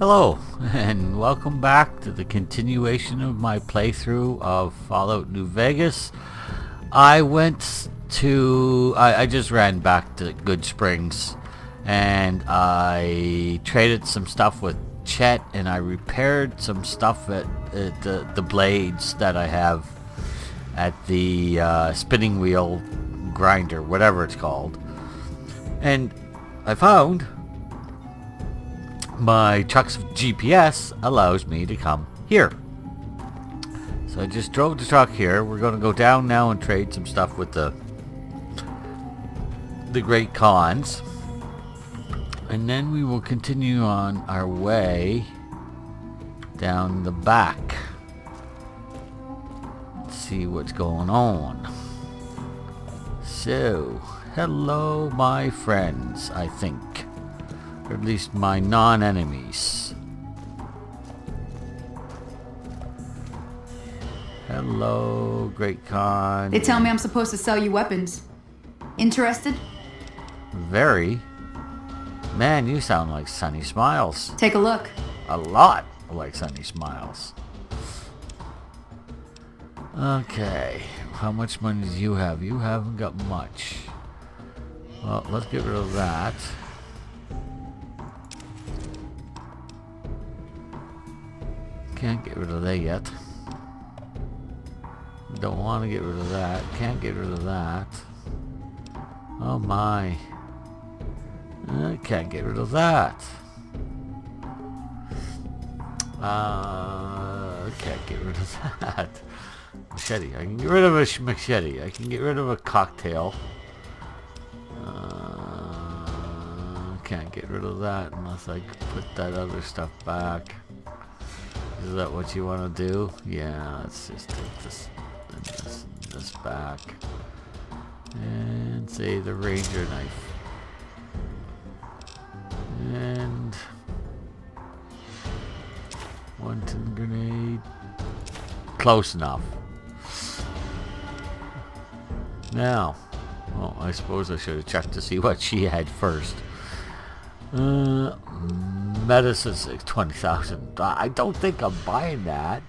Hello, and welcome back to the continuation of my playthrough of Fallout New Vegas. I just ran back to Good Springs, and I traded some stuff with Chet, and I repaired some stuff at the blades that I have at the spinning wheel grinder, whatever it's called. And I found my truck's GPS allows me to come here. So I just drove the truck here. We're going to go down now and trade some stuff with the Great Cons. And then we will continue on our way down the back. Let's see what's going on. So, hello my friends, I think. Or at least my non-enemies. Hello, Great Con. They tell me I'm supposed to sell you weapons. Interested? Very. Man, you sound like Sunny Smiles. Take a look. A lot like Sunny Smiles. Okay. How much money do you have? You haven't got much. Well, let's get rid of that. Can't get rid of that yet. Don't want to get rid of that. Can't get rid of that. Oh my. Can't get rid of that. Can't get rid of that. Machete. I can get rid of a machete. I can get rid of a cocktail. Can't get rid of that unless I put that other stuff back. Is that what you want to do? Yeah, let's just take this and this back. And say the Ranger knife. And one tin grenade. Close enough. Now, well, I suppose I should have checked to see what she had first. Medicine's 20,000. I don't think I'm buying that.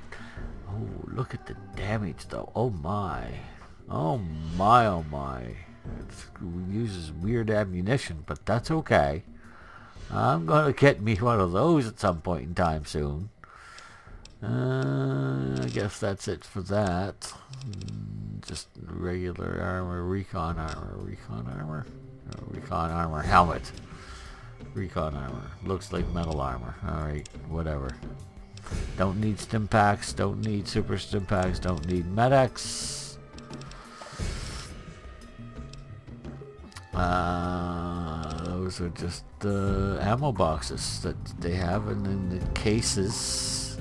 Oh, look at the damage though. Oh my. Oh my, oh my. It uses weird ammunition, but that's okay. I'm gonna get me one of those at some point in time soon. I guess that's it for that. Just regular armor, Recon armor, Recon armor helmet. Recon armor. Looks like metal armor. Alright, whatever. Don't need stim packs, don't need super stim packs, don't need medics. Those are just the ammo boxes that they have, and then the cases.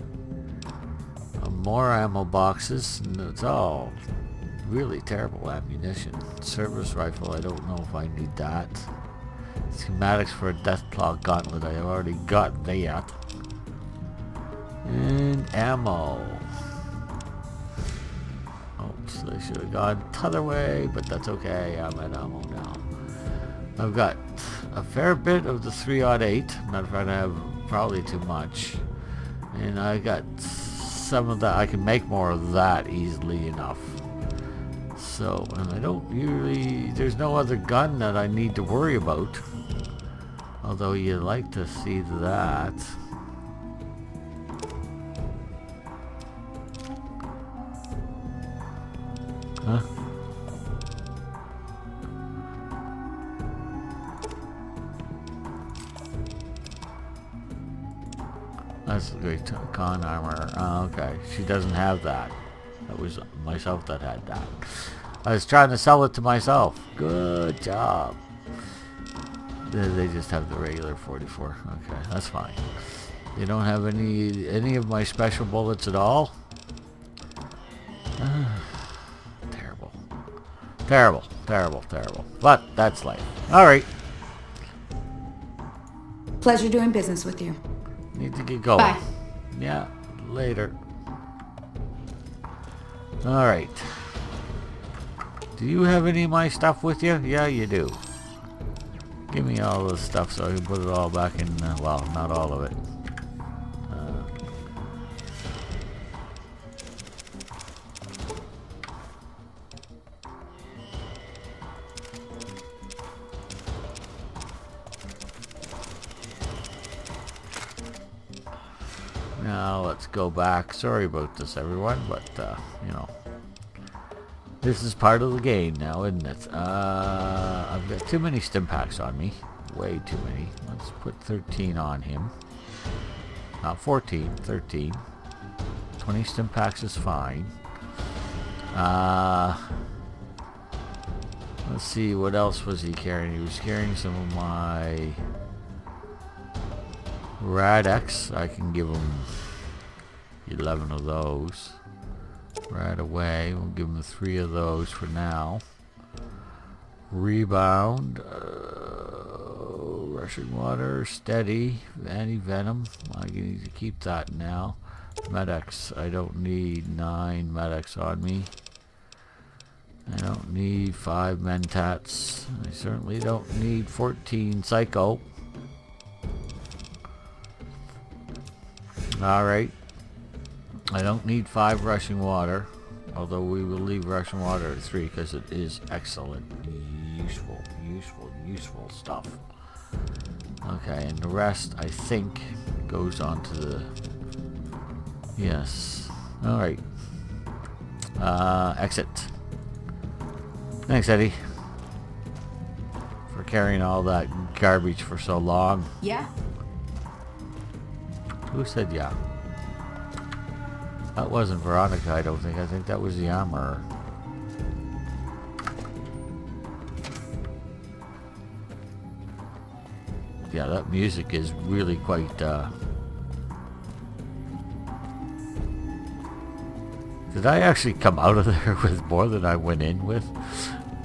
More ammo boxes, and it's all really terrible ammunition. Service rifle, I don't know if I need that. Schematics for a Deathclaw gauntlet, I have already got that. And ammo. Oops, I should have gone the other way, but that's okay, I'm at ammo now. I've got a fair bit of the 308, matter of fact I have probably too much. And I got some of that, I can make more of that easily enough. So, and I don't usually, there's no other gun that I need to worry about. Although you'd like to see that. Huh? That's the Great Con armor. Okay, she doesn't have that. That was myself that had that. I was trying to sell it to myself. Good job. They just have the regular 44. Okay, that's fine. They don't have any of my special bullets at all. Terrible. Terrible, terrible, terrible. But that's life. Alright. Pleasure doing business with you. Need to get going. Bye. Yeah, later. Alright. Do you have any of my stuff with you? Yeah, you do. Give me all this stuff so I can put it all back in, well, not all of it. Now let's go back. Sorry about this, everyone, but you know, this is part of the game now, isn't it? I've got too many stim packs on me. Way too many. Let's put 13 on him. Not 14, 13. 20 stim packs is fine. Let's see, what else was he carrying? He was carrying some of my Rad-X. I can give him 11 of those right away. We'll give him 3 of those for now. Rebound, rushing water, steady, anti-venom. I need to keep that now. Med-X, I don't need 9 Med-X on me. I don't need 5 Mentats. I certainly don't need 14 Psycho. Alright. I don't need 5 rushing water. Although we will leave rushing water at 3 because it is excellent. Useful stuff. Okay, and the rest I think goes on to the... Yes. Alright. Exit. Thanks, Eddie, for carrying all that garbage for so long. Yeah? Who said yeah? That wasn't Veronica, I don't think. I think that was the armorer. Yeah, that music is really quite, Did I actually come out of there with more than I went in with?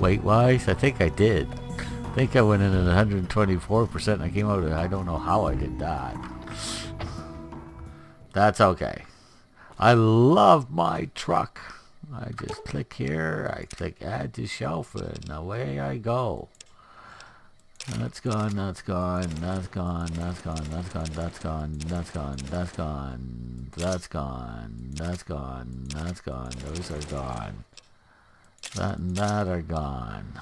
Weight-wise? I think I did. I think I went in at 124% and I came out I don't know how I did that. That's okay. I love my truck. I just click here, I click add to shelf, and away I go. That's gone, that's gone, that's gone, that's gone, that's gone, that's gone, that's gone, that's gone, that's gone, that's gone, that's gone, those are gone. That and that are gone.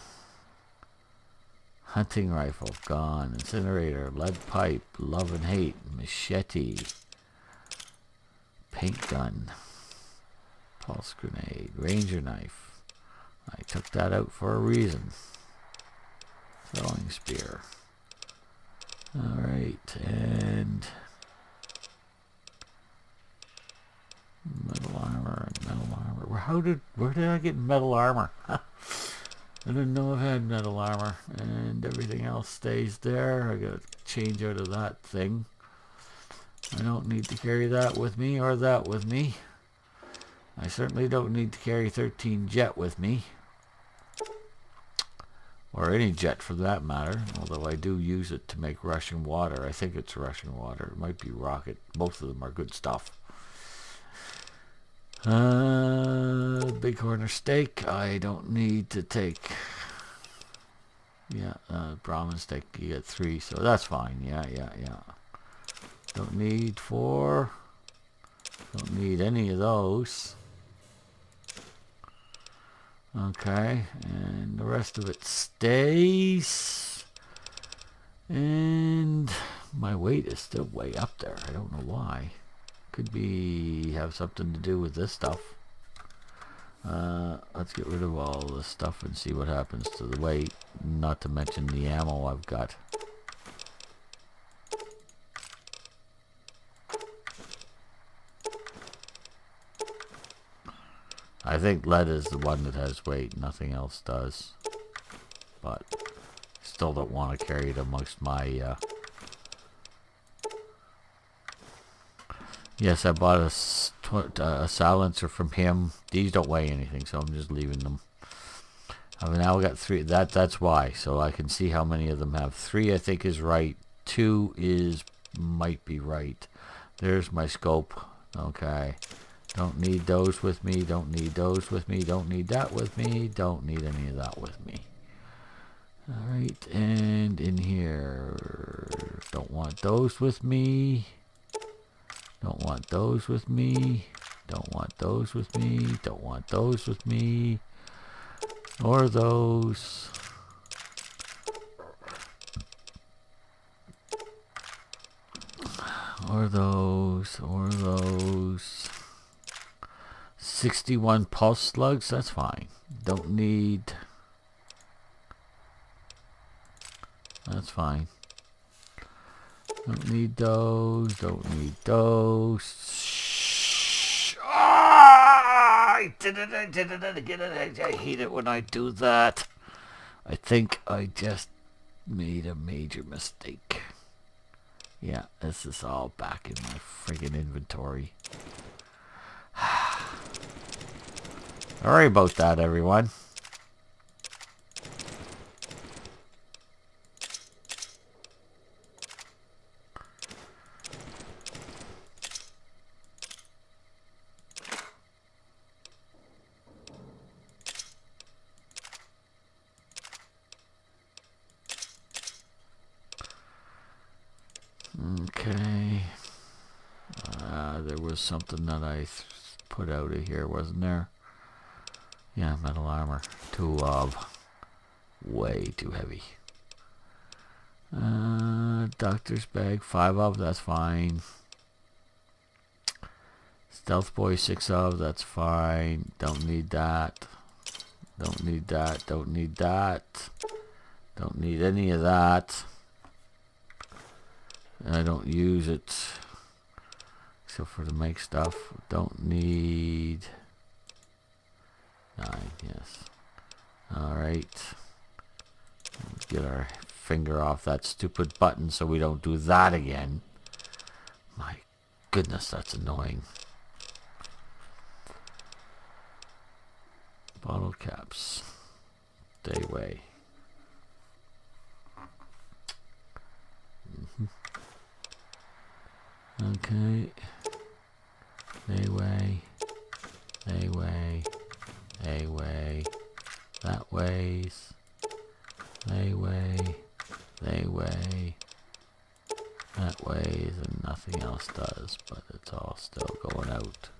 Hunting rifle, gone. Incinerator, lead pipe, love and hate, machete, paint gun, pulse grenade, ranger knife. I took that out for a reason. Throwing spear. Alright, and metal armor and metal armor. Where did I get metal armor? I didn't know I had metal armor, and everything else stays there. I gotta change out of that thing. I don't need to carry that with me or that with me. I certainly don't need to carry 13 jet with me. Or any jet for that matter, although I do use it to make rushing water. I think it's rushing water. It might be rocket. Both of them are good stuff. Big corner steak. I don't need to take... Yeah, Brahmin steak. You get 3, so that's fine. Yeah. Don't need 4. Don't need any of those. Okay, and the rest of it stays. And my weight is still way up there. I don't know why. Could be have something to do with this stuff. Let's get rid of all this stuff and see what happens to the weight. Not to mention the ammo I've got. I think lead is the one that has weight. Nothing else does. But still don't want to carry it amongst my... Yes, I bought a silencer from him. These don't weigh anything, so I'm just leaving them. I've now got 3. That's why. So I can see how many of them have. 3 I think is right. 2 might be right. There's my scope. Okay. Don't need those with me. Don't need those with me. Don't need that with me. Don't need any of that with me. Alright, and in here. Don't want those with me. Don't want those with me. Don't want those with me. Don't want those with me. Or those. Or those. 61 pulse slugs, that's fine. Don't need... That's fine. Don't need those. Shh. I did it again. I hate it when I do that. I think I just made a major mistake. Yeah, this is all back in my friggin' inventory. Sorry about that, everyone. Okay. There was something that I put out of here, wasn't there? Yeah, metal armor. 2 of. Way too heavy. Doctor's bag. 5 of. That's fine. Stealth boy. 6 of. That's fine. Don't need that. Don't need that. Don't need that. Don't need any of that. I don't use it except for to make stuff. Don't need 9, yes. Alright. Get our finger off that stupid button so we don't do that again. My goodness, that's annoying. Bottle caps. Stay away. Okay. They way. That ways. They way. That ways, and nothing else does, but it's all still going out.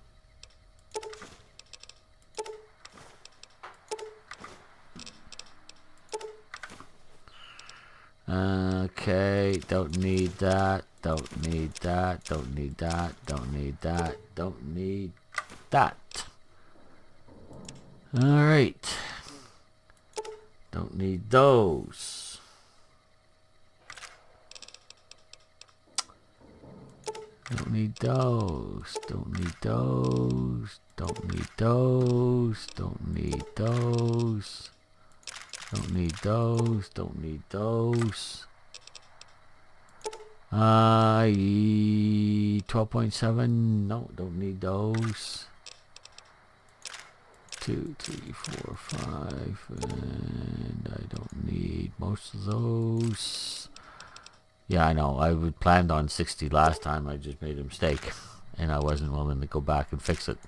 Okay, don't need that. Don't need that. Don't need that. Don't need that. Don't need that. Alright. Don't need those. Don't need those. Don't need those. Don't need those. Don't need those. Don't need those. Don't need those. 12.7. No, don't need those. 2, 3, 4, 5. And I don't need most of those. Yeah, I know. I would planned on 60 last time. I just made a mistake. And I wasn't willing to go back and fix it.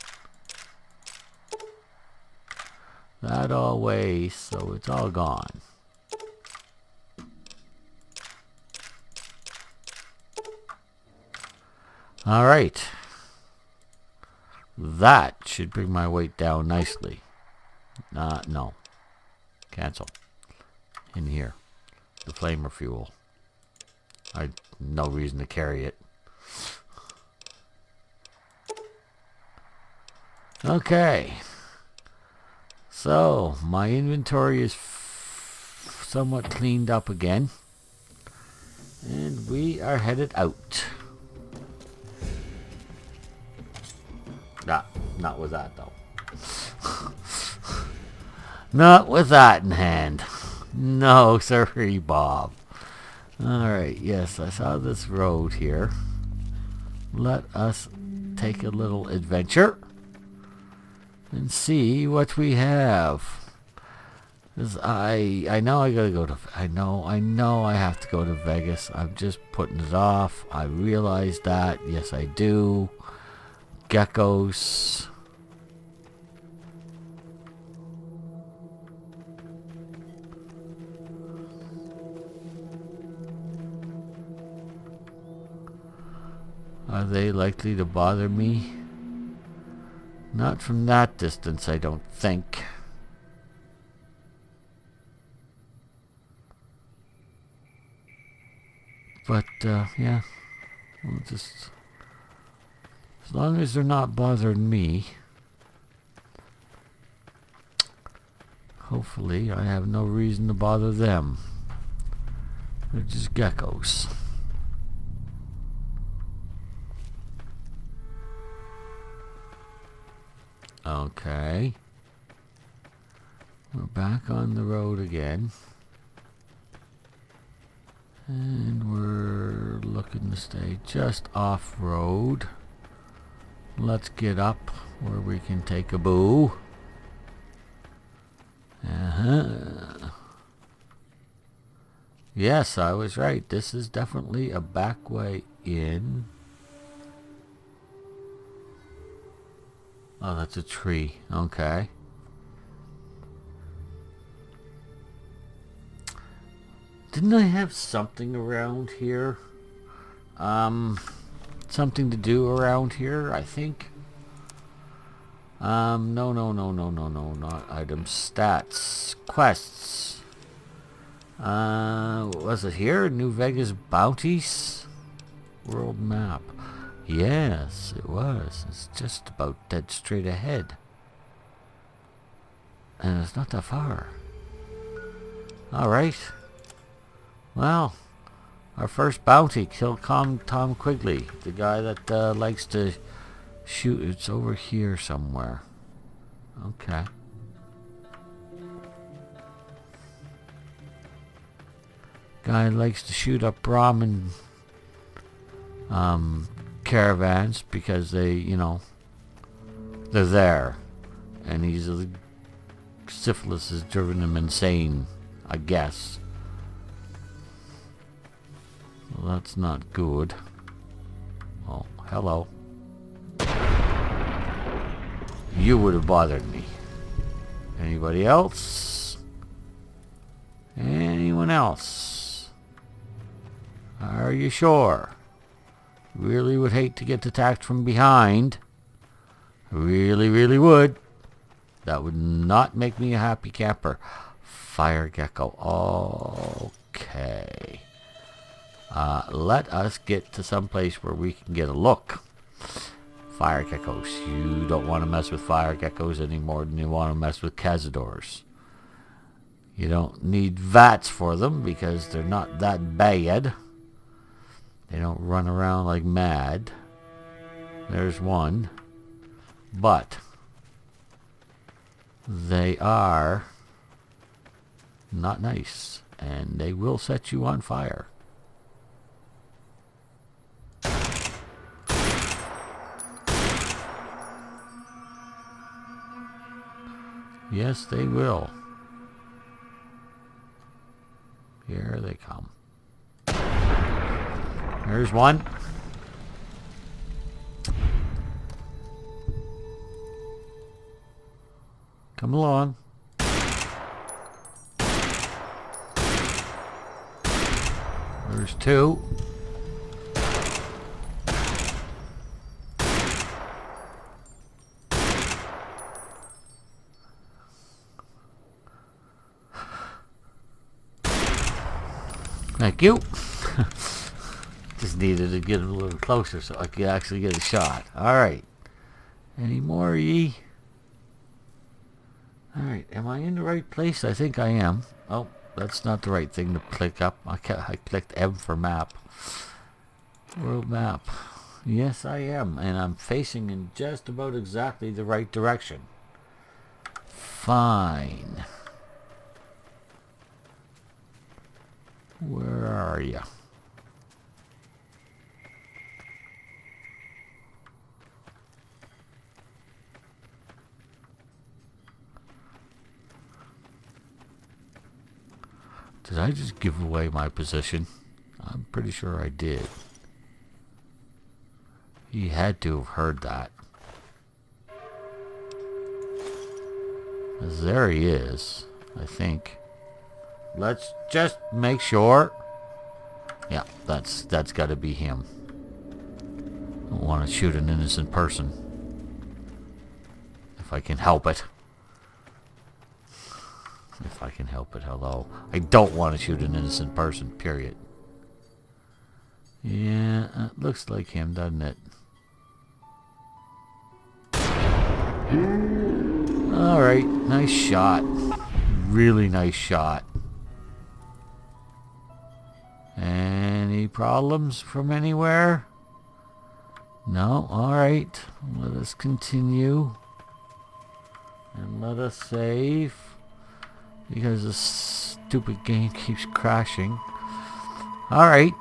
That all weighs, so it's all gone. Alright. That should bring my weight down nicely. No. Cancel. In here. The flamer fuel. I no reason to carry it. Okay. So, my inventory is somewhat cleaned up again. And we are headed out. Not with that, though. Not with that in hand. No, sorry, Bob. Alright, yes, I saw this road here. Let us take a little adventure and see what we have. 'Cause I know I gotta go to... I know I have to go to Vegas. I'm just putting it off. I realize that. Yes, I do. Geckos. Are they likely to bother me? Not from that distance, I don't think. But, yeah. We'll just, as long as they're not bothering me. Hopefully, I have no reason to bother them. They're just geckos. Okay. We're back on the road again. And we're looking to stay just off-road. Let's get up where we can take a boo. Yes, I was right. This is definitely a back way in. Oh, that's a tree. Okay. Didn't I have something around here? Something to do around here, I think. No, not items. Stats. Quests. Was it here? New Vegas bounties? World map. Yes, it was. It's just about dead straight ahead. And it's not that far. Alright. Well, our first bounty, kill Tom Quigley, the guy that likes to shoot. It's over here somewhere. Okay. Guy likes to shoot up ramen caravans because they, you know, they're there, and syphilis has driven him insane, I guess. Well, that's not good. Oh, hello. You would have bothered me. Anybody else? Anyone else? Are you sure? Really would hate to get attacked from behind. Really, really would. That would not make me a happy camper. Fire gecko. Okay. Let us get to some place where we can get a look. Fire geckos. You don't want to mess with fire geckos any more than you want to mess with cazadors. You don't need vats for them because they're not that bad. They don't run around like mad. There's one. But they are not nice, and they will set you on fire. Yes, they will. Here they come. There's one. Come along. There's two. Thank you. Just needed to get a little closer so I could actually get a shot. Alright. Any more, ye? Alright, am I in the right place? I think I am. Oh, that's not the right thing to click up. I clicked M for map. World map. Yes, I am. And I'm facing in just about exactly the right direction. Fine. Where are you? Did I just give away my position? I'm pretty sure I did. He had to have heard that. 'Cause there he is, I think. Let's just make sure. Yeah, that's got to be him. Don't want to shoot an innocent person. If I can help it. If I can help it, hello. I don't want to shoot an innocent person, period. Yeah, looks like him, doesn't it? Alright, nice shot. Really nice shot. Any problems from anywhere? No? Alright. Let us continue. And let us save. Because this stupid game keeps crashing. Alright.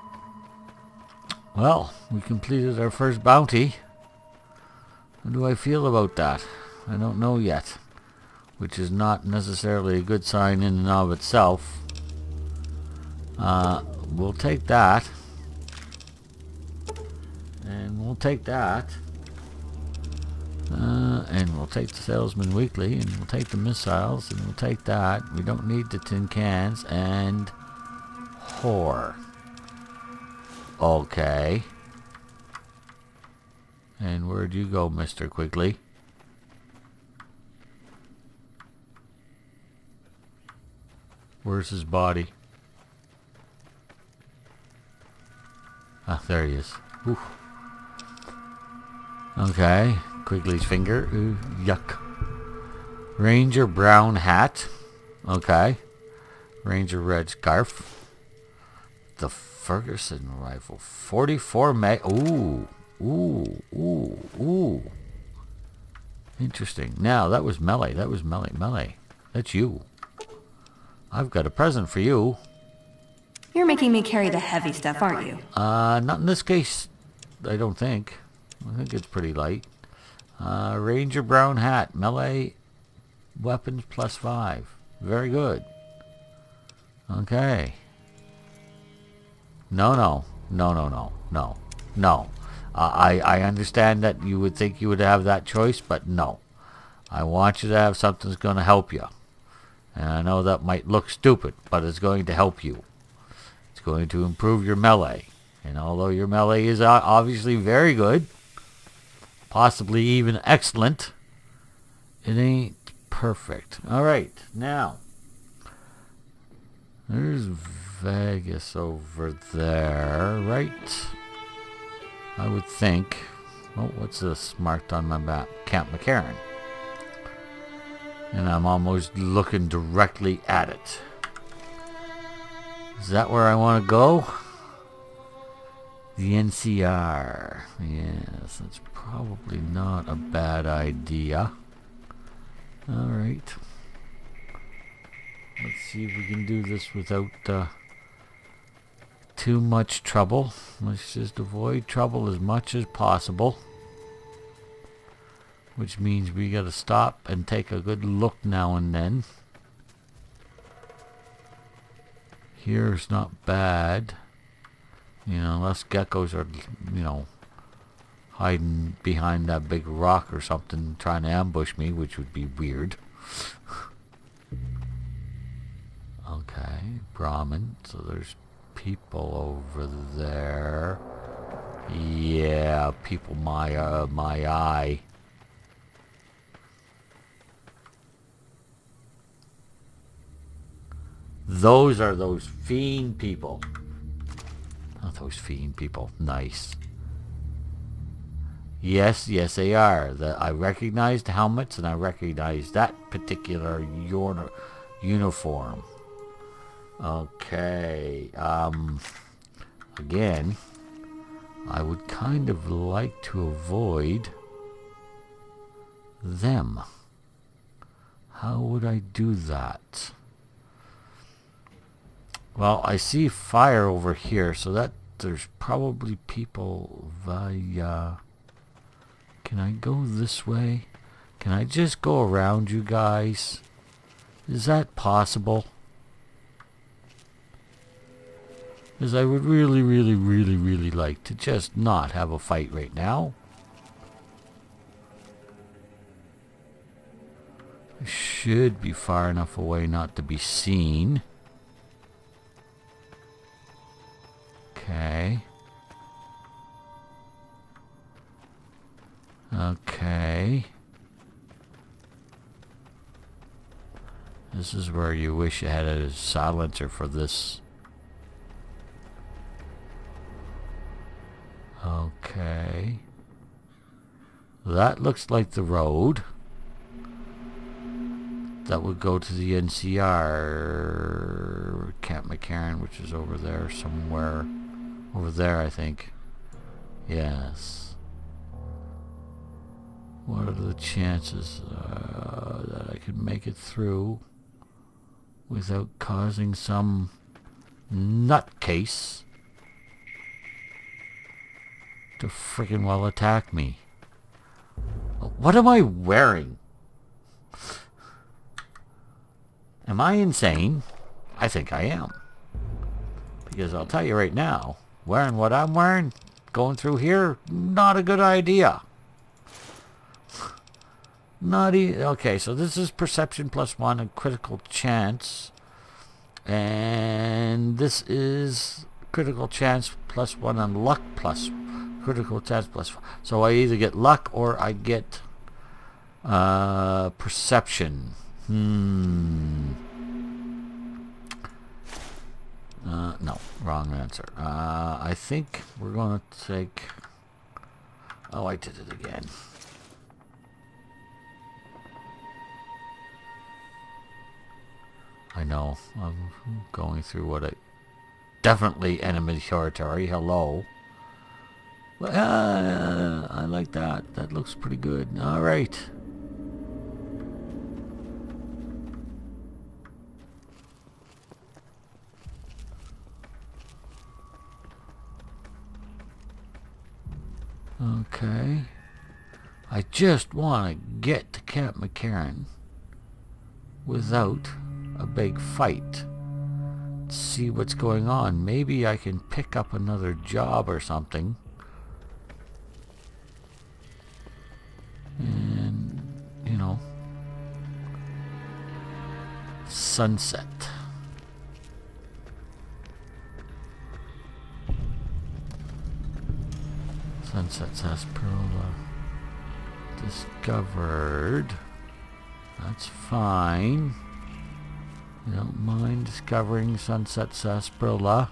Well, we completed our first bounty. How do I feel about that? I don't know yet. Which is not necessarily a good sign in and of itself. We'll take that. And we'll take that. And we'll take the Salesman Weekly. And we'll take the missiles. And we'll take that. We don't need the tin cans. And whore. Okay. And where'd you go, Mr. Quigley? Where's his body? Ah, there he is. Oof. Okay. Quigley's finger. Ooh, yuck. Ranger brown hat. Okay. Ranger red scarf. The Ferguson rifle. 44 mag. Ooh. Ooh. Ooh. Ooh. Interesting. Now, that was melee. That was melee. Melee. That's you. I've got a present for you. You're making me carry the heavy stuff, aren't you? Not in this case. I don't think. I think it's pretty light. Ranger brown hat. Melee weapons +5. Very good. Okay. No. I understand that you would think you would have that choice, but no. I want you to have something that's going to help you. And I know that might look stupid, but it's going to help you. It's going to improve your melee. And although your melee is obviously very good, possibly even excellent, it ain't perfect. Alright, now. There's Vegas over there, right? I would think. Oh, what's this marked on my map? Camp McCarran. And I'm almost looking directly at it. Is that where I want to go? The NCR. Yes, that's probably not a bad idea. Alright. Let's see if we can do this without too much trouble. Let's just avoid trouble as much as possible. Which means we gotta stop and take a good look now and then. Here's not bad. You know, unless geckos are, you know, hiding behind that big rock or something trying to ambush me, which would be weird. Okay, Brahmin. So there's people over there. Yeah, people my eye. Those are those fiend people. Not those fiend people. Nice. Yes, they are. I recognize the helmets and I recognize that particular uniform. Okay. Again, I would kind of like to avoid them. How would I do that? Well, I see fire over here, so that there's probably people via... Can I go this way? Can I just go around you guys? Is that possible? Because I would really like to just not have a fight right now. I should be far enough away not to be seen. Okay. Okay. This is where you wish you had a silencer for this. Okay. That looks like the road. That would go to the NCR Camp McCarran, which is over there somewhere. Over there, I think. Yes. What are the chances that I could make it through without causing some nutcase to freaking well attack me? What am I wearing? Am I insane? I think I am. Because I'll tell you right now, wearing what I'm wearing, going through here, not a good idea. Okay, so this is perception +1 and critical chance. And this is critical chance +1 and luck plus critical chance +1. So I either get luck or I get perception. No, wrong answer. I think we're going to take... Oh, I did it again. I know. I'm going through what I... Definitely enemy territory. Hello. But, I like that. That looks pretty good. Alright. Okay. I just want to get to Camp McCarran without a big fight. See what's going on. Maybe I can pick up another job or something. And, you know, sunset. Sunset sarsaparilla discovered. That's fine. You don't mind discovering sunset sarsaparilla.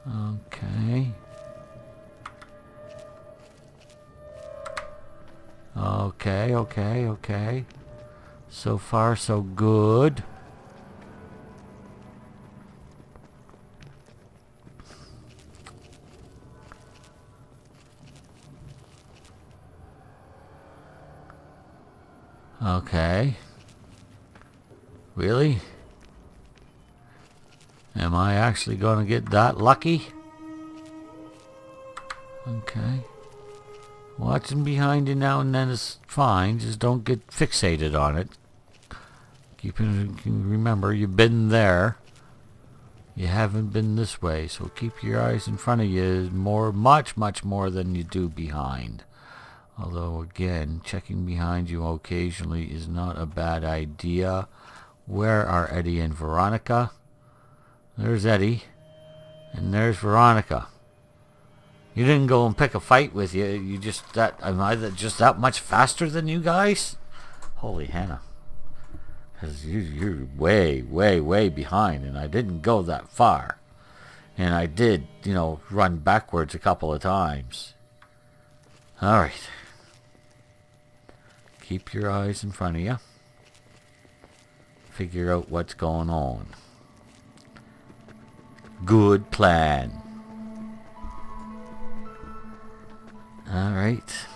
Okay. Okay. So far, so good. Okay. Really? Am I actually going to get that lucky? Okay. Watching behind you now and then is fine. Just don't get fixated on it. Remember, you've been there. You haven't been this way. So keep your eyes in front of you much more than you do behind. Although, again, checking behind you occasionally is not a bad idea. Where are Eddie and Veronica? There's Eddie. And there's Veronica. You didn't go and pick a fight with you. You just am I just that much faster than you guys? Holy Hannah. Because you're way behind. And I didn't go that far. And I did, run backwards a couple of times. Alright. Keep your eyes in front of you. Figure out what's going on. Good plan. Alright.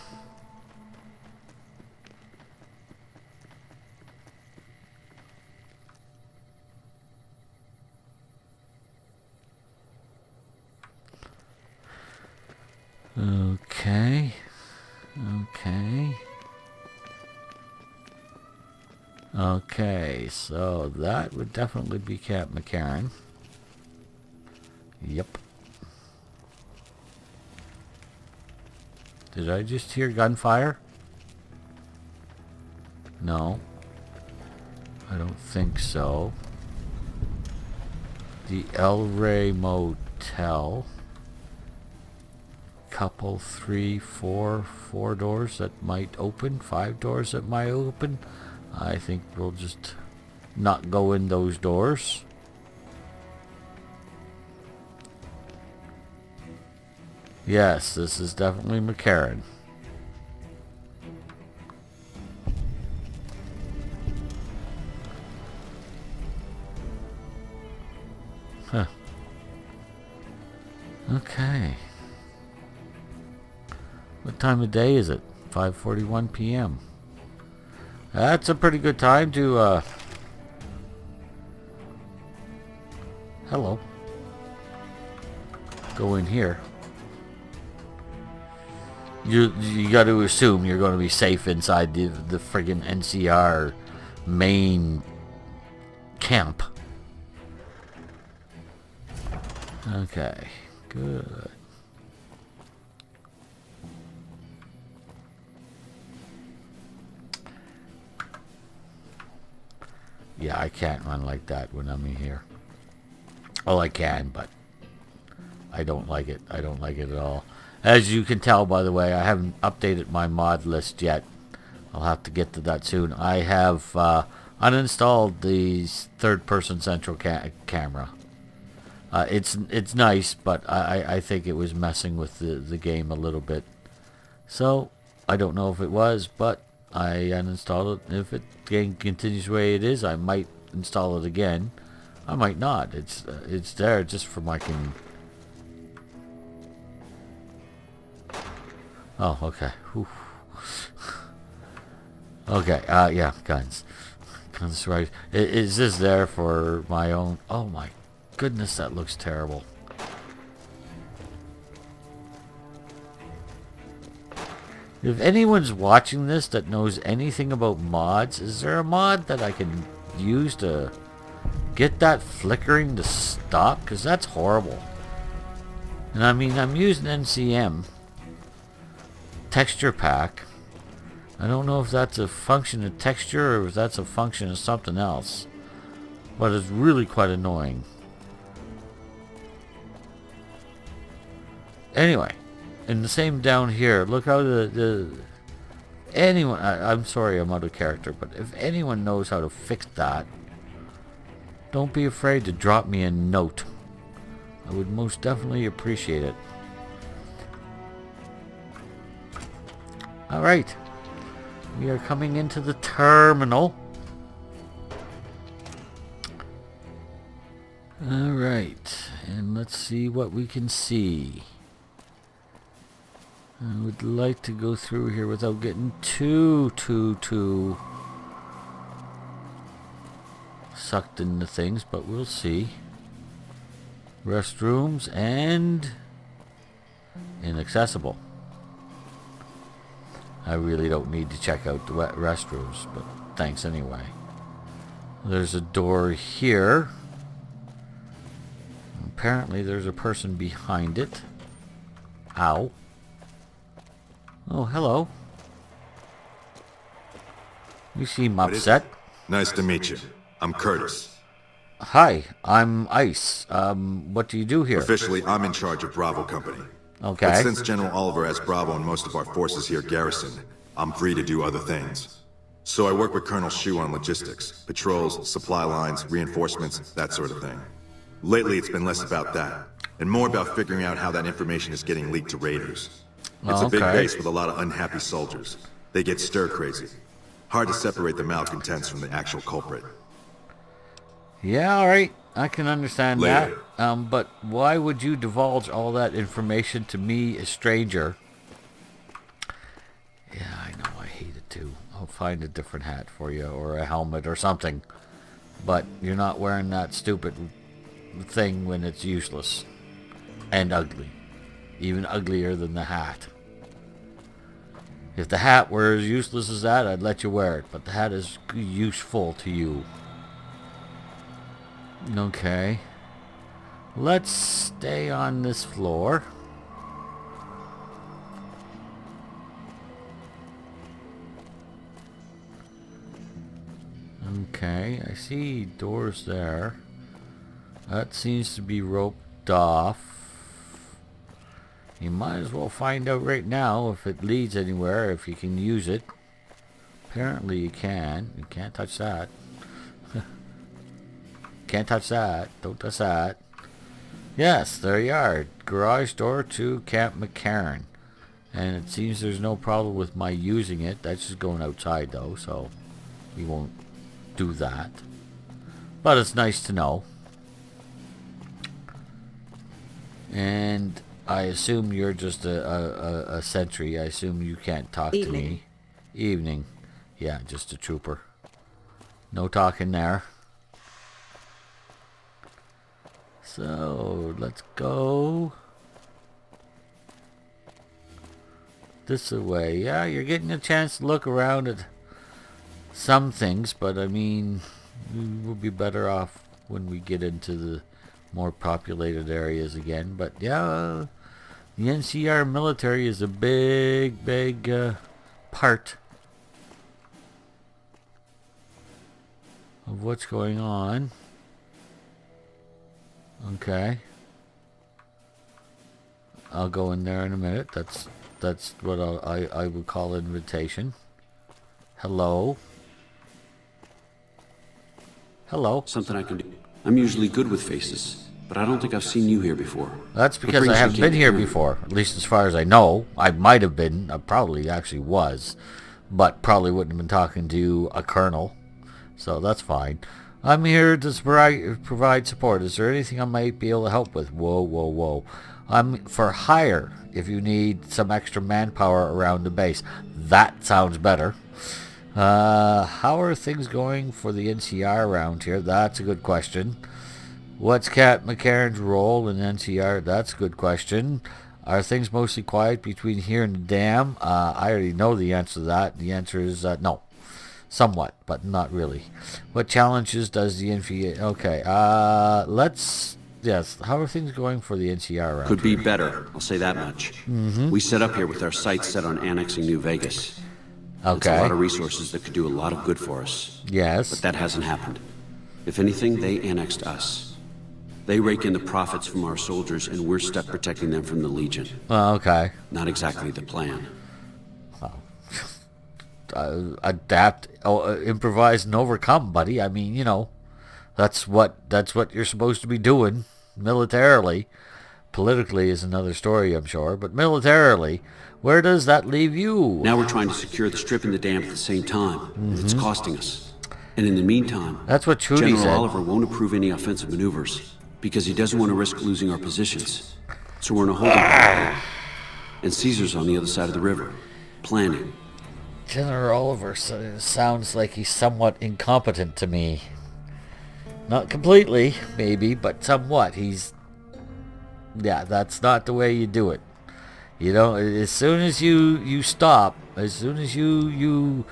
Okay, so that would definitely be Camp McCarran. Yep. Did I just hear gunfire? No. I don't think so. The El Rey Motel. Couple, 3, 4 doors that might open. 5 doors that might open. I think we'll just not go in those doors. Yes, this is definitely McCarran. Huh. Okay. What time of day is it? 5:41 p.m. That's a pretty good time to, hello. Go in here. You got to assume you're going to be safe inside the friggin' NCR main camp. Okay, good. Yeah, I can't run like that when I'm in here. Well, I can, but I don't like it. I don't like it at all. As you can tell, by the way, I haven't updated my mod list yet. I'll have to get to that soon. I have uninstalled the third-person central camera. It's nice, but I think it was messing with the game a little bit. So, I don't know if it was, but I uninstalled it. If it continues the way it is, I might install it again. I might not. It's there just for my Oh, okay. Whew. Okay, yeah, guns. Guns, right. Is this there for my own? Oh my goodness, that looks terrible. If anyone's watching this that knows anything about mods, is there a mod that I can use to get that flickering to stop? Because that's horrible. And I mean, I'm using NCM. Texture pack. I don't know if that's a function of texture or if that's a function of something else, but it's really quite annoying. Anyway, and the same down here. Look how anyone. I'm sorry, I'm out of character, but if anyone knows how to fix that, don't be afraid to drop me a note. I would most definitely appreciate it. Alright, we are coming into the terminal. Alright, and let's see what we can see. I would like to go through here without getting too sucked into things, but we'll see. Restrooms and inaccessible. I really don't need to check out the restrooms, but thanks anyway. There's a door here. Apparently there's a person behind it. Ow. Oh, hello. You seem upset. Nice to meet you. I'm Curtis. Hi, I'm Ice. What do you do here? Officially, I'm in charge of Bravo Company. Okay. But since General Oliver has Bravo and most of our forces here garrisoned, I'm free to do other things. So I work with Colonel Shu on logistics, patrols, supply lines, reinforcements, that sort of thing. Lately, it's been less about that, and more about figuring out how that information is getting leaked to raiders. It's a big base with a lot of unhappy soldiers. They get stir-crazy. Hard to separate the malcontents from the actual culprit. Yeah, alright. I can understand that. But why would you divulge all that information to me, a stranger? Yeah, I know. I hate it too. I'll find a different hat for you, or a helmet, or something. But you're not wearing that stupid thing when it's useless. And ugly. Even uglier than the hat. If the hat were as useless as that, I'd let you wear it. But the hat is useful to you. Okay. Let's stay on this floor. Okay, I see doors there. That seems to be roped off. You might as well find out right now if it leads anywhere, if you can use it. Apparently you can. You can't touch that. can't touch that. Don't touch that. Yes, there you are. Garage door to Camp McCarran. And it seems there's no problem with my using it. That's just going outside though, so we won't do that. But it's nice to know. And I assume you're just a sentry. I assume you can't talk to me. Evening. Yeah, just a trooper. No talking there. So, let's go this way. Yeah, you're getting a chance to look around at some things, but I mean, we'll be better off when we get into the more populated areas again. But yeah, the NCR military is a big part of what's going on. Okay, I'll go in there in a minute. That's what I would call invitation. Hello. Hello. Something I can do. I'm usually good with faces, but I don't think I've seen you here before. That's because I haven't been here before, at least as far as I know. I might have been. I probably actually was, but probably wouldn't have been talking to a colonel, so that's fine. I'm here to provide support. Is there anything I might be able to help with? Whoa. I'm for hire if you need some extra manpower around the base. That sounds better. How are things going for the NCR around here? That's a good question. What's Cat McCarran's role in NCR? That's a good question. Are things mostly quiet between here and the dam? I already know the answer to that. The answer is no. Somewhat, but not really. What challenges does the NCR... Okay, yes, how are things going for the NCR around Could be better, I'll say that much. We set up here with our sights set on annexing New Vegas. Okay. It's a lot of resources that could do a lot of good for us. Yes. But that hasn't happened. If anything, they annexed us. They rake in the profits from our soldiers, and we're stuck protecting them from the Legion. Okay. Not exactly the plan. Adapt, improvise, and overcome, buddy. I mean, you know, that's what you're supposed to be doing militarily. Politically is another story, I'm sure, but militarily, where does that leave you? Now we're trying to secure the strip and the dam at the same time. It's costing us. And in the meantime, that's what Trudy General said. Oliver won't approve any offensive maneuvers because he doesn't want to risk losing our positions. So we're in a holding pattern. And Caesar's on the other side of the river, planning. General Oliver sounds like he's somewhat incompetent to me. Not completely, maybe, but somewhat. Yeah, that's not the way you do it. You know, as soon as you stop, as soon as you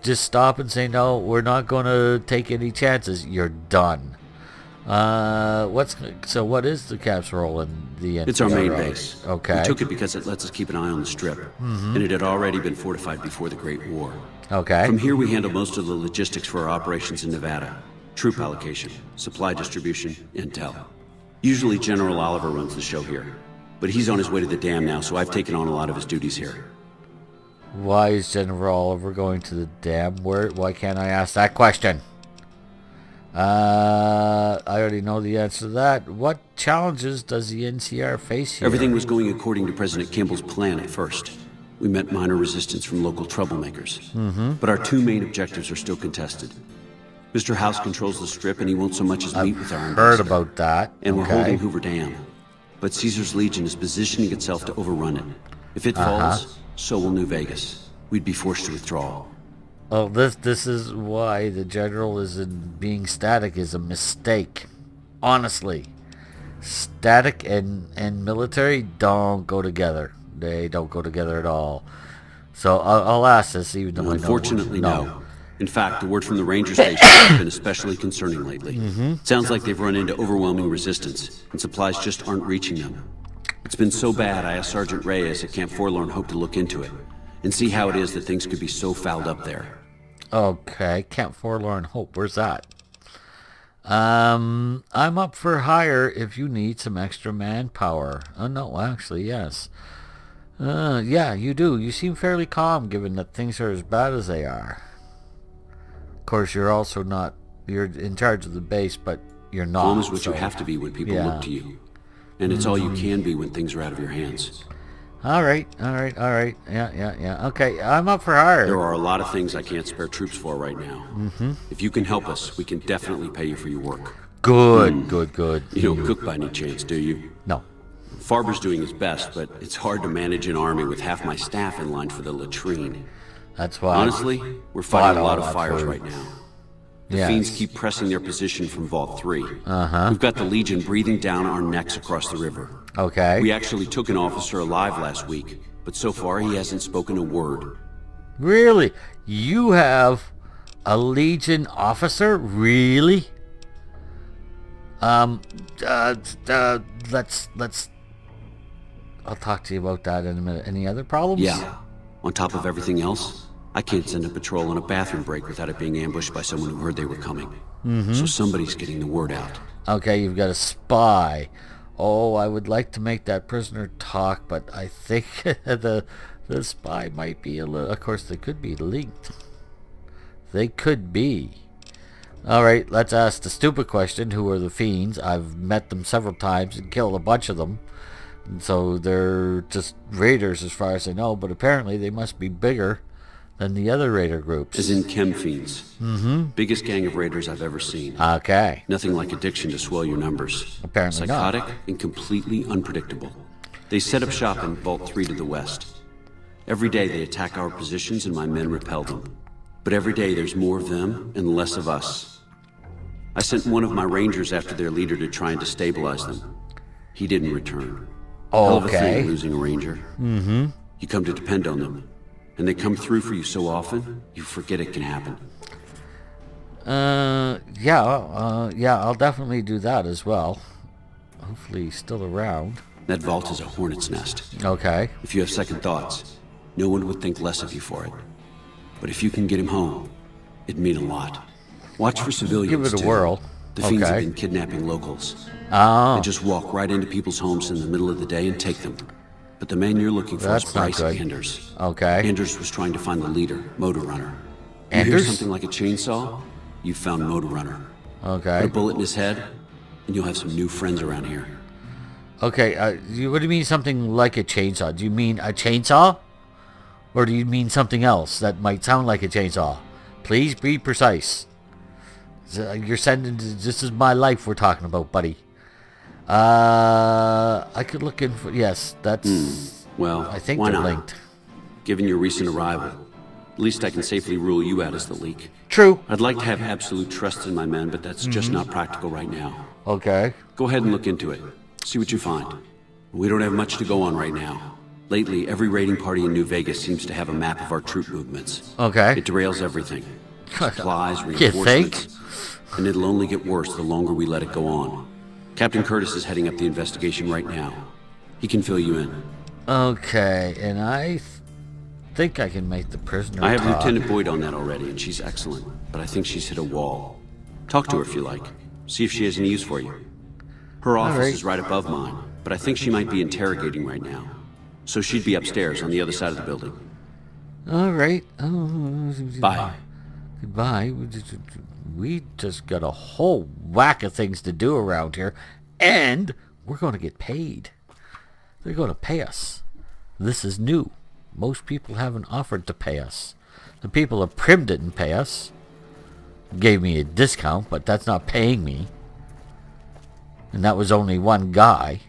just stop and say, no, we're not going to take any chances, you're done. What is the Cap's role in the NCR? It's our main base. Okay. We took it because it lets us keep an eye on the strip. And it had already been fortified before the Great War. Okay. From here we handle most of the logistics for our operations in Nevada. Troop allocation, supply distribution, intel. Usually General Oliver runs the show here. But he's on his way to the dam now, so I've taken on a lot of his duties here. Why is General Oliver going to the dam? Why can't I ask that question? I already know the answer to that. What challenges does the NCR face here? Everything was going according to President Kimball's plan at first. We met minor resistance from local troublemakers. But our two main objectives are still contested. Mr. House controls the strip and he won't so much as meet with our ambassador. Heard about that. And we're holding Hoover Dam. But Caesar's Legion is positioning itself to overrun it. If it falls, so will New Vegas. We'd be forced to withdraw. Oh, this is why the general is being static is a mistake. Honestly. Static and military don't go together. They don't go together at all. So I'll ask this even though I know. Unfortunately, no. In fact, the word from the ranger station has been especially concerning lately. Sounds like they've run into overwhelming resistance, and supplies just aren't reaching them. It's been so bad, I asked Sergeant Reyes at Camp Forlorn Hope to look into it, and see how it is that things could be so fouled up there. Okay, Camp Forlorn Hope, where's that? I'm up for hire if you need some extra manpower. Oh, no, actually, yes. Yeah, you do. You seem fairly calm given that things are as bad as they are. Of course, you're also not... You're in charge of the base, but you're not. Calm is what so- you have to be when people yeah. look to you. And it's all you can be when things are out of your hands. All right. Yeah. Okay, I'm up for hire. There are a lot of things I can't spare troops for right now. If you can help us, we can definitely pay you for your work. Good. You don't cook by any chance, do you? No. Farber's doing his best, but it's hard to manage an army with half my staff in line for the latrine. That's why. Honestly, we're fighting a lot of all that fires food. right now. The Yes. fiends keep pressing their position from Vault 3. We've got the Legion breathing down our necks across the river. Okay. We actually took an officer alive last week, but so far he hasn't spoken a word. Really? You have a Legion officer? Really? Let's. I'll talk to you about that in a minute. Any other problems? Yeah. On top of everything else, I can't send a patrol on a bathroom break without it being ambushed by someone who heard they were coming. So somebody's getting the word out. Okay, you've got a spy. Oh, I would like to make that prisoner talk, but I think the spy might be a little... Of course, they could be linked. They could be. All right, let's ask the stupid question. Who are the fiends? I've met them several times and killed a bunch of them. And so they're just raiders as far as I know, but apparently they must be bigger than the other raider groups. As in chem fiends. Biggest gang of raiders I've ever seen. Okay. Nothing like addiction to swell your numbers. Apparently not. Psychotic and completely unpredictable. They set up shop in Vault 3 to the west. Every day they attack our positions and my men repel them. But every day there's more of them and less of us. I sent one of my rangers after their leader to try and destabilize them. He didn't return. Hell of a Okay. thing, losing a ranger. You come to depend on them. And they come through for you so often, you forget it can happen. Yeah, I'll definitely do that as well. Hopefully he's still around. That vault is a hornet's nest. Okay. If you have second thoughts, no one would think less of you for it. But if you can get him home, it'd mean a lot. Watch for civilians, Give it a too. whirl. The fiends have Okay. been kidnapping locals. Oh, They just walk right into people's homes in the middle of the day and take them. But the man you're looking for That's is not Bryce good. Anders. okay. Anders was trying to find the leader, Motor Runner. You hear Anders? something like a chainsaw? You found Motor Runner. Put Okay. a bullet in his head, and you'll have some new friends around here. Okay, what do you mean something like a chainsaw? Do you mean a chainsaw? Or do you mean something else that might sound like a chainsaw? Please be precise. You're sending... This is my life we're talking about, buddy. I could look in for... Yes, that's... Well, I think why they're not? linked. Given your recent arrival, at least I can safely rule you out as the leak. True. I'd like to have absolute trust in my men, but that's just not practical right now. Okay. Go ahead and look into it. See what you find. We don't have much to go on right now. Lately, every raiding party in New Vegas seems to have a map of our troop movements. Okay. It derails everything. Supplies, You think? reinforcements. And it'll only get worse the longer we let it go on. Captain Curtis is heading up the investigation right now. He can fill you in. Okay, and I think I can make the prisoner I have talk. Lieutenant Boyd on that already, and she's excellent. But I think she's hit a wall. Talk to her if you like. See if she has any use for you. Her office right. is right above mine, but I think she might be interrogating right now. So she'd be upstairs on the other side of the building. All right. Oh, Bye. Goodbye. We just got a whole whack of things to do around here, and we're going to get paid. They're going to pay us. This is new. Most people haven't offered to pay us. The people of Prim didn't pay us. Gave me a discount, but that's not paying me. And that was only one guy.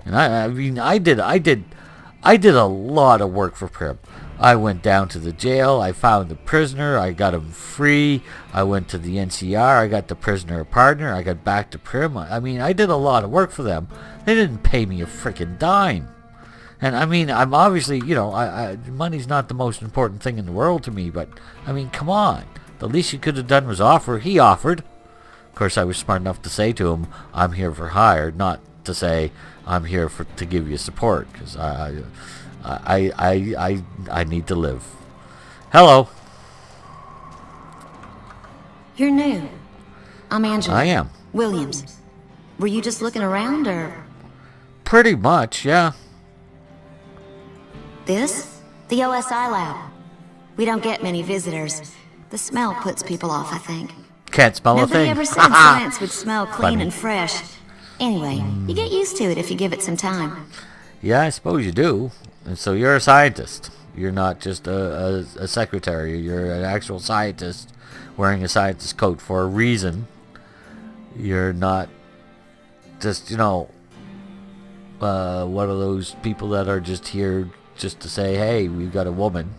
And I mean, I did a lot of work for Prim. I went down to the jail. I found the prisoner. I got him free. I went to the NCR. I got the prisoner a partner. I got back to Prim. I mean, I did a lot of work for them. They didn't pay me a freaking dime. And I mean, I'm obviously, you know, money's not the most important thing in the world to me. But I mean, come on. The least you could have done was offer. He offered. Of course, I was smart enough to say to him, "I'm here for hire," not to say, "I'm here to give you support," because I need to live. Hello. You're new. I'm Angela. I am. Williams. Were you just looking around, or... Pretty much, yeah. This? The OSI lab. We don't get many visitors. The smell puts people off, I think. Can't smell a Nobody thing. ever said science would smell clean and fresh. Anyway, you get used to it if you give it some time. Yeah, I suppose you do. And so you're a scientist. You're not just a secretary. You're an actual scientist wearing a scientist coat for a reason. You're not just, one of those people that are just here just to say, hey, we've got a woman.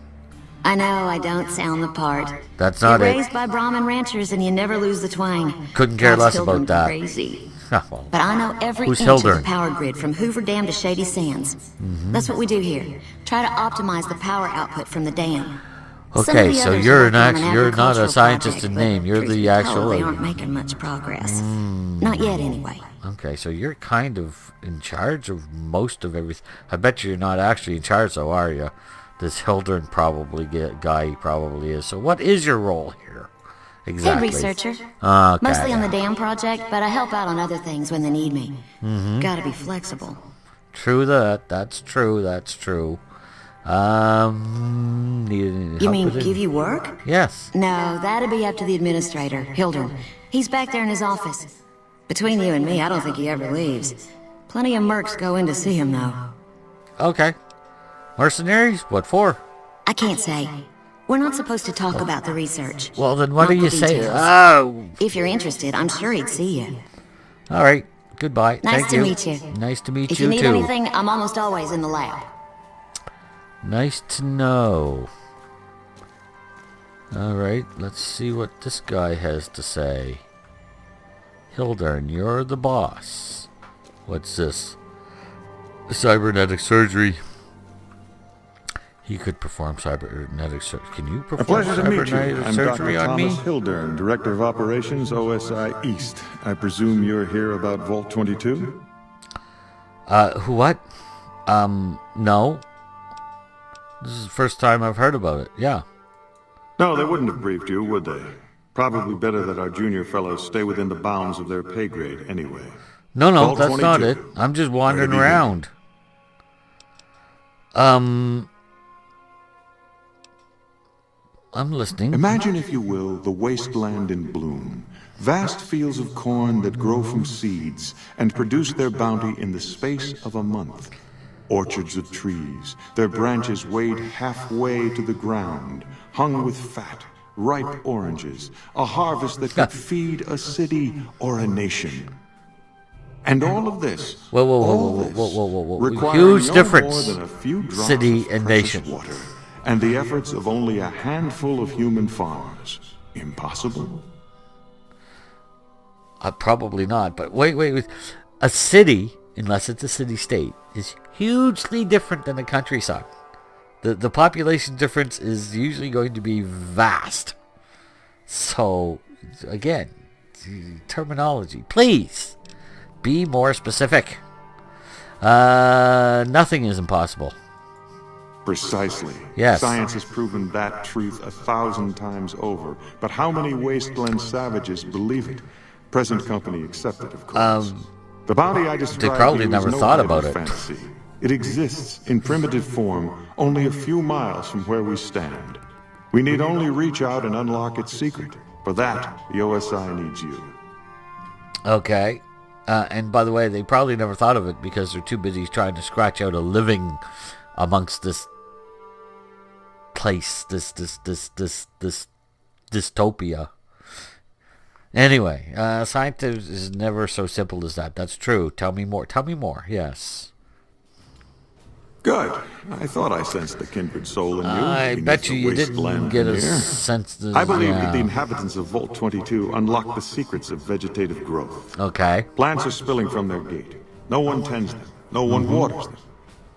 I know I don't sound the part. That's not You're it. raised by Brahmin ranchers and you never lose the twang. Couldn't care God's less about children that. Crazy. Well, But I know every who's inch of the Hildern? power grid from Hoover Dam to Shady Sands. That's what we do here. Try to optimize the power output from the dam. Some of Okay, the so others you're work on an you're not a agricultural scientist project, in but name. You're truth the be actual. told, they aren't making much progress. Not yet, anyway. Okay, so you're kind of in charge of most of everything. I bet you're not actually in charge, though, are you? This Hildern guy probably is. So what is your role here? Exactly. Head researcher. Okay. Mostly on the dam project, but I help out on other things when they need me. Gotta be flexible. True that. That's true. That's true. Need You help mean with it? give you work? Yes. No, that'd be up to the administrator, Hildern. He's back there in his office. Between you and me, I don't think he ever leaves. Plenty of mercs go in to see him, though. Okay. Mercenaries? What for? I can't say. We're not supposed to talk about the research. Well, then what Not do the you say? details. Oh. If you're interested, I'm sure he'd see you. All right. Goodbye. Nice Thank to you. meet you. Nice to meet If you you need too. anything, I'm almost always in the lab. Nice to know. Alright, let's see what this guy has to say. Hildern, you're the boss. What's this? Cybernetic surgery. He could perform cybernetic surgery. Can you A perform pleasure to meet you. cybernetic I'm surgery Dr. on Thomas me? Hildern, Director of Operations, OSI East. I presume you're here about Vault 22? Who what? No. This is the first time I've heard about it. Yeah. No, they wouldn't have briefed you, would they? Probably better that our junior fellows stay within the bounds of their pay grade anyway. No, Vault that's not 22. it. I'm just wandering Ready to around. I'm listening. Imagine, if you will, the wasteland in bloom. Vast fields of corn that grow from seeds and produce their bounty in the space of a month. Orchards of trees, their branches weighed halfway to the ground, hung with fat, ripe oranges, a harvest that could feed a city or a nation. And all of this, Whoa. requiring Huge no difference. more than a few drops City of and precious nation. water, and the efforts of only a handful of human farmers. Impossible? Probably not, but wait. A city, unless it's a city-state, is hugely different than a countryside. The population difference is usually going to be vast. So, again, terminology. Please, be more specific. Nothing is impossible. Precisely. Yes. Science has proven that truth 1,000 times over. But how many Wasteland savages believe it? Present company accepted, of course. The bounty I described probably to you never is no thought idle about it. fantasy. It exists in primitive form only a few miles from where we stand. We need only reach out and unlock its secret. For that, the OSI needs you. Okay. And by the way, they probably never thought of it because they're too busy trying to scratch out a living amongst this place, this dystopia. Anyway, science is never so simple as that. That's true. Tell me more. Yes. Good. I thought I sensed the kindred soul in you. I beneath bet the you didn't wasteland get a veneer. sense that... I believe that the inhabitants of Vault 22 unlock the secrets of vegetative growth. Okay. Plants are spilling from their gate. No one tends them. No one waters them.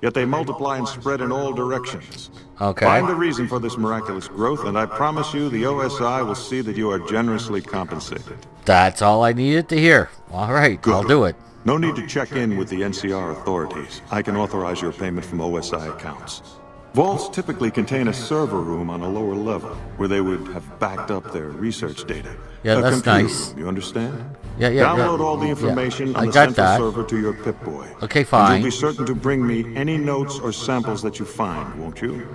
Yet they multiply and spread in all directions. Okay. Find the reason for this miraculous growth, and I promise you the OSI will see that you are generously compensated. That's all I needed to hear. All right, Good. I'll do it. No need to check in with the NCR authorities. I can authorize your payment from OSI accounts. Vaults typically contain a server room on a lower level, where they would have backed up their research data. Yeah, A that's computer nice. room, you understand? Yeah. Download all the information Yeah, on I the got central that. server to your Pipboy. Okay, And fine. you'll be certain to bring me any notes or samples that you find, won't you?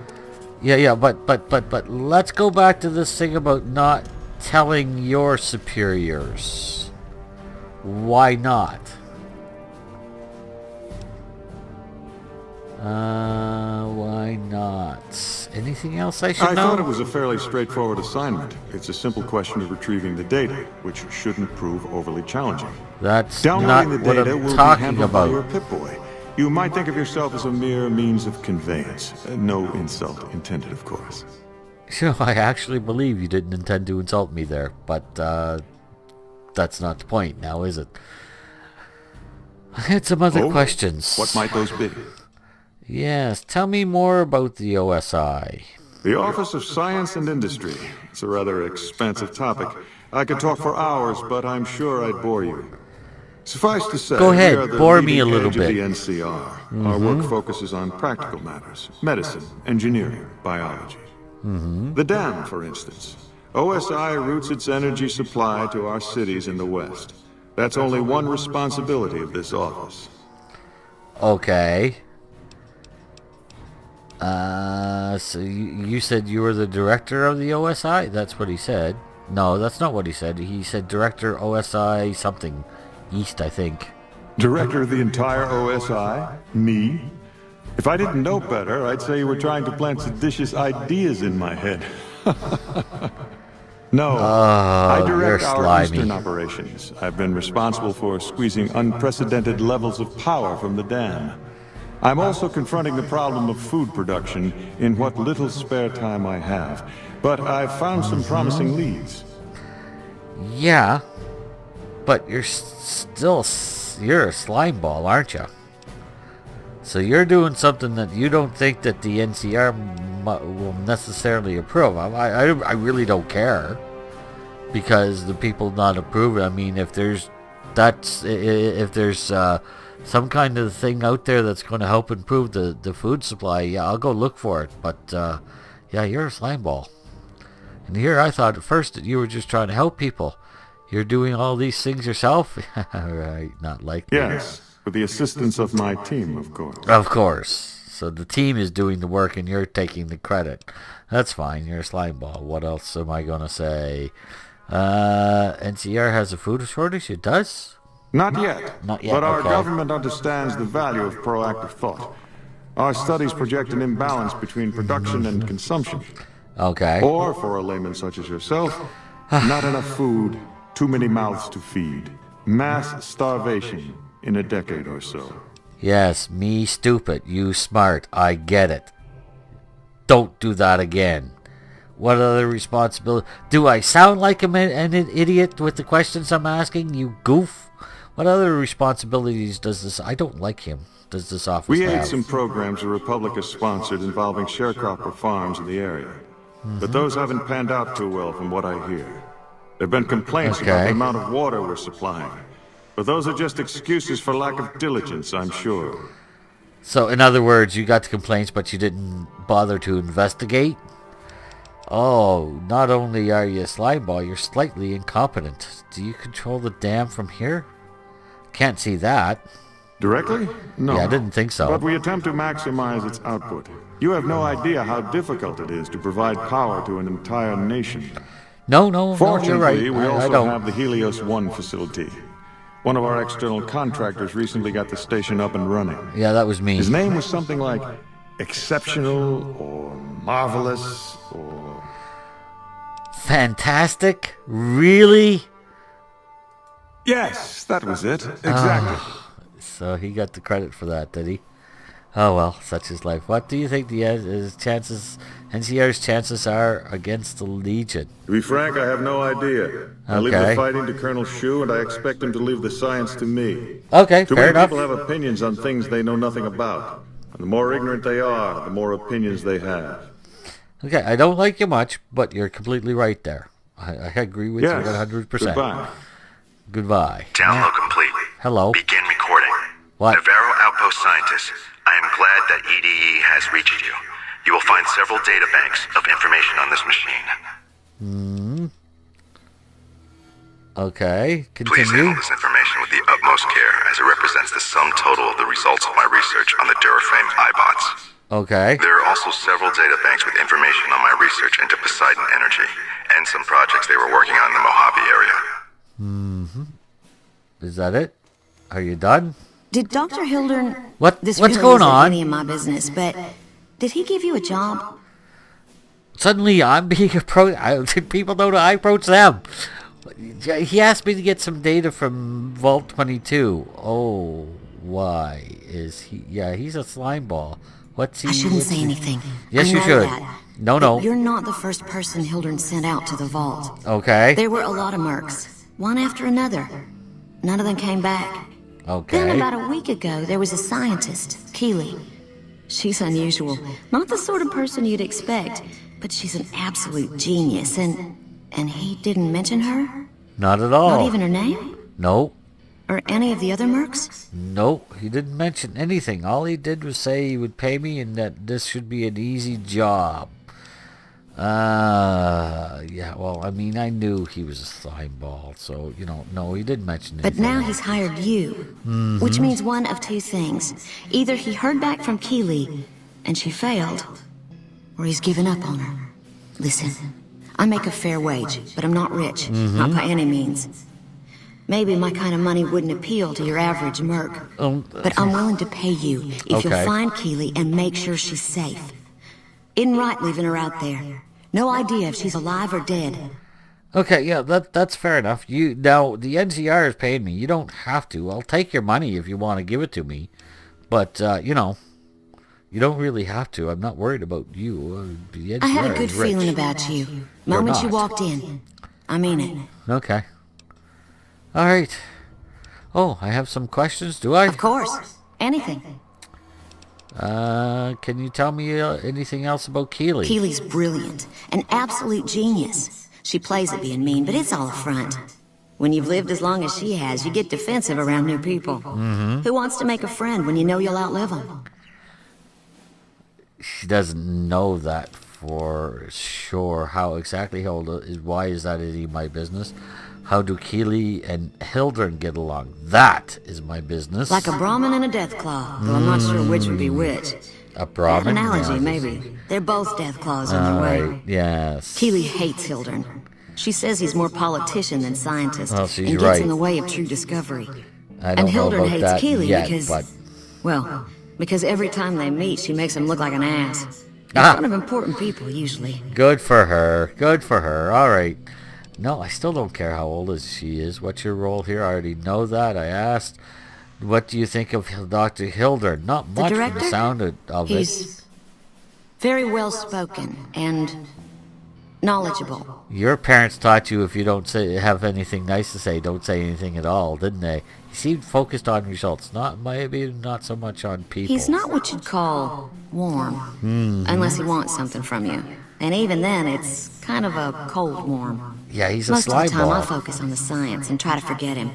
Yeah, but let's go back to this thing about not telling your superiors? Why not? Why not? Anything else I should know? I thought it was a fairly straightforward assignment. It's a simple question of retrieving the data, which shouldn't prove overly challenging. That's Downloading not the what data I'm will talking be handled by your about. Pipboy. You might think of yourself as a mere means of conveyance. No insult intended, of course. Sure, I actually believe you didn't intend to insult me there, but that's not the point now, is it? I had some other questions. What might those be? Yes, tell me more about the OSI. The Office of Science and Industry. It's a rather expansive topic. I could talk for hours, but I'm sure I'd bore you. Suffice to say, Go ahead, we are the bore me a leading little edge bit. of the NCR. Our work focuses on practical matters, medicine, engineering, biology. The dam, for instance. OSI routes its energy supply to our cities in the West. That's only one responsibility of this office. Okay. So you said you were the director of the OSI? That's what he said. No, that's not what he said. He said director OSI something. East, I think. Director of the entire OSI? Me? If I didn't know better, I'd say you were trying to plant seditious ideas in my head. No, I direct you're our slimy. eastern operations. I've been responsible for squeezing unprecedented levels of power from the dam. I'm also confronting the problem of food production in what little spare time I have. But I've found some promising leads. Yeah, but you're you're a slime ball, aren't you? So you're doing something that you don't think that the NCR will necessarily approve. I really don't care, because the people not approving. I mean, if there's some kind of thing out there that's going to help improve the food supply, yeah, I'll go look for it. But yeah, you're a slime ball. And here I thought at first that you were just trying to help people. You're doing all these things yourself? Right, not like Yes, with the assistance of my team, of course. Of course. So the team is doing the work and you're taking the credit. That's fine, you're a slime ball. What else am I going to say? NCR has a food shortage? It does? Not yet. Not yet, But our okay. government understands the value of proactive thought. Our studies project an imbalance between production and consumption. Okay. Or, for a layman such as yourself, not enough food, too many mouths to feed. Mass starvation in a decade or so. Yes, me stupid, you smart. I get it. Don't do that again. What other responsibility? Do I sound like an idiot with the questions I'm asking, you goof? What other responsibilities does this... I don't like him. Does this office We have? aid some programs the Republic has sponsored involving sharecropper farms in the area. But those haven't panned out too well from what I hear. There have been complaints about Okay. the amount of water we're supplying. But those are just excuses for lack of diligence, I'm sure. So, in other words, you got the complaints, but you didn't bother to investigate? Oh, not only are you a slime ball, you're slightly incompetent. Do you control the dam from here? Can't see that. Directly? No. Yeah, I didn't think so. But we attempt to maximize its output. You have no idea how difficult it is to provide power to an entire nation. No, you're Fortunately, right. we I also don't. have the Helios 1 facility. One of our external contractors recently got the station up and running. Yeah, that was me. His name was something like exceptional or marvelous or... Fantastic? Really? Yes, that was it. Exactly. So he got the credit for that, did he? Oh well, such is life. What do you think his chances, NCR's chances are against the Legion? To be frank, I have no idea. I leave Okay. the fighting to Colonel Shu, and I expect him to leave the science to me. Okay, Too fair many enough. people have opinions on things they know nothing about. And the more ignorant they are, the more opinions they have. Okay, I don't like you much, but you're completely right there. I agree with Yes. you 100%. Goodbye. Goodbye. Download complete. Hello. Begin recording. What? Navarro Outpost Scientist, I am glad that EDE has reached you. You will find several data banks of information on this machine. Okay, Please continue. handle this information with the utmost care, as it represents the sum total of the results of my research on the Duraframe iBots. Okay. There are also several data banks with information on my research into Poseidon energy and some projects they were working on in the Mojave area. Is that it? Are you done? Did Dr. Hildern... What's really going isn't on? any of my business, but did he give you a job? Suddenly I'm being approached. People know that I approach them. He asked me to get some data from Vault 22. Oh, why is he? Yeah, he's a slime ball. What's he? I shouldn't say anything. Yes, I you know should. that. No. But you're not the first person Hildern sent out to the vault. Okay. There were a lot of mercs, one after another. None of them came back. Okay. Then about a week ago, there was a scientist, Keely. She's unusual. Not the sort of person you'd expect, but she's an absolute genius, and he didn't mention her? Not at all. Not even her name? No. Or any of the other mercs? No, he didn't mention anything. All he did was say he would pay me and that this should be an easy job. Yeah, well, I mean, I knew he was a slime ball, so, no, he didn't mention anything. But now he's hired you, which means one of two things. Either he heard back from Keely, and she failed, or he's given up on her. Listen, I make a fair wage, but I'm not rich, not by any means. Maybe my kind of money wouldn't appeal to your average merc, but I'm willing to pay you if you'll find Keely and make sure she's safe. Isn't right leaving her out there. No idea if she's alive or dead. Okay, yeah, that's fair enough. Now, the NCR is paying me. You don't have to. I'll take your money if you want to give it to me. But, you don't really have to. I'm not worried about you. The NCR I had a good is rich. feeling about you. Moment you walked in. I mean it. Okay. All right. Oh, I have some questions, do I? Of course. Anything. Can you tell me anything else about Keely? Keely's brilliant. An absolute genius. She plays at being mean, but it's all a front. When you've lived as long as she has, you get defensive around new people. Who wants to make a friend when you know you'll outlive them? She doesn't know that for sure. How exactly? Why is that any of my business? How do Keely and Hildern get along? That is my business. Like a Brahmin and a Deathclaw, though I'm not sure which would be which. A Brahmin? Bad analogy, maybe. They're both Deathclaws in their way. Yes. Keely hates Hildern. She says he's more politician than scientist, Well, she's and gets right. in the way of true discovery. I don't And know Hildern about hates that Keely yet, because, but well, because every time they meet, she makes him look like an ass. In front of important people, usually. good for her. Good for her. All right. No, I still don't care how old she is. What's your role here? I already know that. I asked. What do you think of Dr. Hildern? Not much from director? the sound of it. He's very well-spoken and knowledgeable. Your parents taught you if you don't have anything nice to say, don't say anything at all, didn't they? He seemed focused on results, maybe not so much on people. He's not what you'd call warm, unless he wants something from you. And even then, it's kind of a cold warm. Yeah, he's a Most of slime the time, ball. I focus on the science and try to forget him.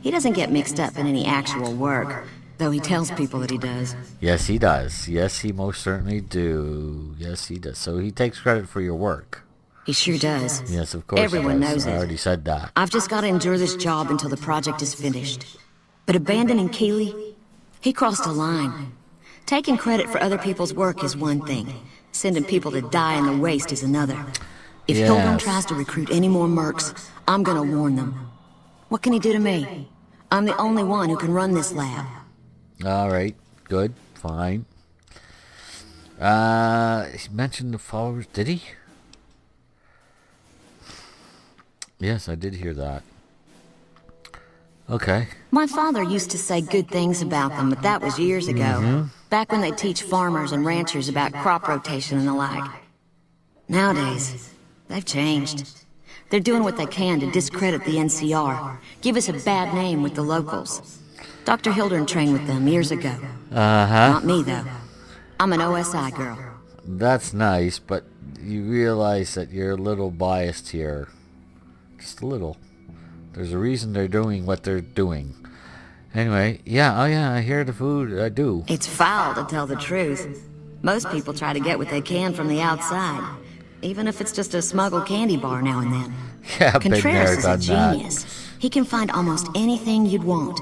He doesn't get mixed up in any actual work, though he tells people that he does. Yes, he does. Yes, he most certainly do. Yes, he does. So he takes credit for your work. He sure does. Yes, of course. Everyone he does. knows I it. already said that. I've just got to endure this job until the project is finished. But abandoning Keely, he crossed a line. Taking credit for other people's work is one thing. Sending people to die in the waste is another. If Yes. Hildern tries to recruit any more mercs, I'm gonna warn them. What can he do to me? I'm the only one who can run this lab. All right. Good. Fine. He mentioned the followers. Did he? Yes, I did hear that. Okay. My father used to say good things about them, but that was years ago. Back when they teach farmers and ranchers about crop rotation and the like. Nowadays, they've changed. They're doing what they can to discredit the NCR, give us a bad name with the locals. Dr. Hildern trained with them years ago. Not me, though. I'm an OSI girl. That's nice, but you realize that you're a little biased here. Just a little. There's a reason they're doing what they're doing. Anyway, yeah, I hear the food, I do. It's foul, to tell the truth. Most people try to get what they can from the outside, even if it's just a smuggled candy bar now and then. Yeah, been there, Contreras is a done that. genius. He can find almost anything you'd want.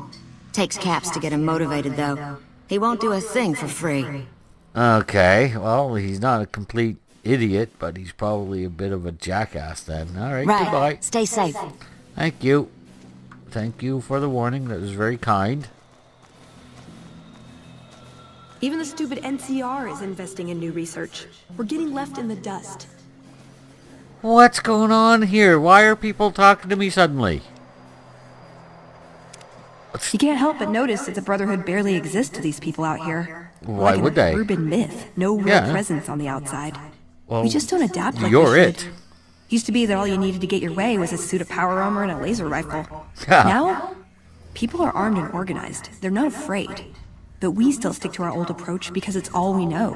Takes caps to get him motivated, though. He won't do a thing for free. Okay, well, he's not a complete idiot, but he's probably a bit of a jackass then. Alright, Right. goodbye. Stay safe. Thank you. Thank you for the warning. That was very kind. Even the stupid NCR is investing in new research. We're getting left in the dust. What's going on here? Why are people talking to me suddenly? You can't help but notice that the Brotherhood barely exists to these people out here. Why Like would an they? urban myth. No real Yeah. presence on the outside. Well, We just don't adapt like you're we should. it. Used to be that all you needed to get your way was a suit of power armor and a laser rifle. Yeah. Now, people are armed and organized. They're not afraid. But we still stick to our old approach because it's all we know.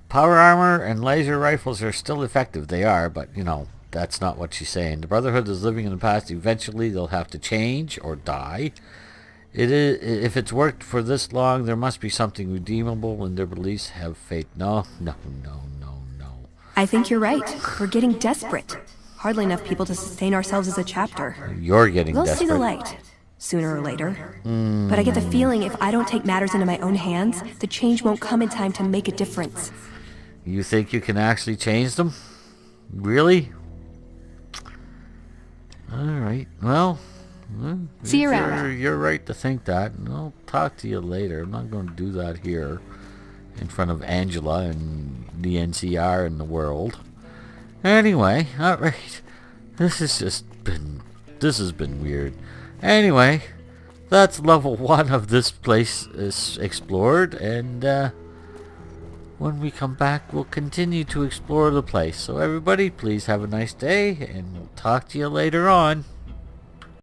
Power armor and laser rifles are still effective. They are, but, you know, that's not what she's saying. The Brotherhood is living in the past. Eventually, they'll have to change or die. It is, if it's worked for this long, there must be something redeemable in their beliefs. Have faith. No. I think you're right. We're getting desperate. Hardly enough people to sustain ourselves as a chapter. You're getting We'll desperate. see the light, sooner or later. But I get the feeling if I don't take matters into my own hands, the change won't come in time to make a difference. You think you can actually change them? Really? Alright, well... See you around. You're right to think that. And I'll talk to you later. I'm not going to do that here. In front of Angela and the NCR and the world. Anyway, alright. This has been weird. Anyway, that's level 1 of this place is explored, and when we come back we'll continue to explore the place. So everybody, please have a nice day, and we'll talk to you later on.